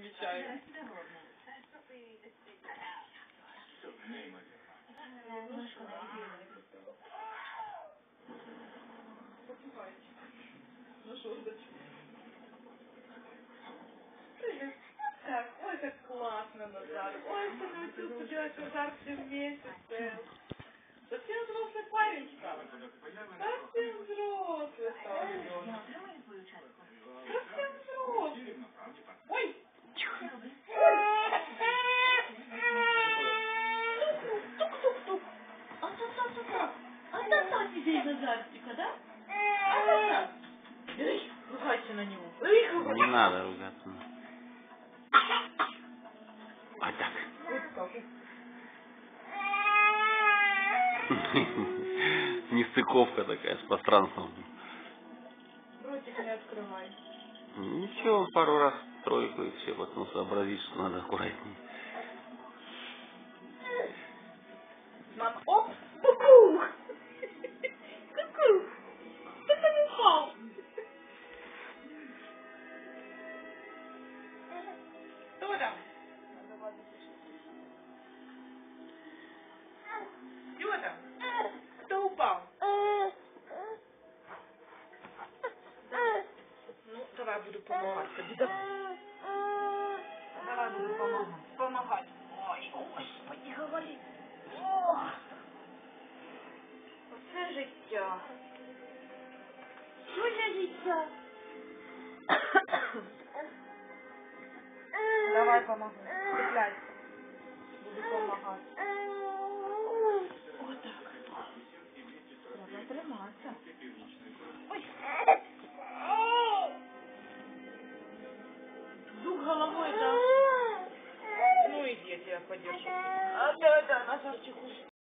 замечаю. Ну что, привет. Так, ой, как классно, Назар. Ой, совместил тебя Назар все вместе. Совсем взрослый парень стал. Совсем взрослый стал ребенок. Совсем взрослый. Ой! Тук-тук-тук. А-та-та тебе, Назарчика, да? А-та-та. Эй, ругайся на него. Эй, ругайся. Не надо ругаться. А так. Нестыковка такая с пространством. Ротик не открывай. Ничего, пару раз тройку и все, потом сообразить, что надо аккуратнее. Мам, оп, ку-ку! Ку-ку! Кто там упал? Кто там? Кто там? Кто упал? Ну, давай буду помогать. Ходи, давай. Давай буду помогать. Помогать. Ой, господи, говори. Ох, оце життя. Що за життя? Давай помогу. Цепляйся. Буду помогать. Вот так. Треба триматися. Ой. Дух головой, да? Ну иди, я тебя подержу. Да, Назарчик,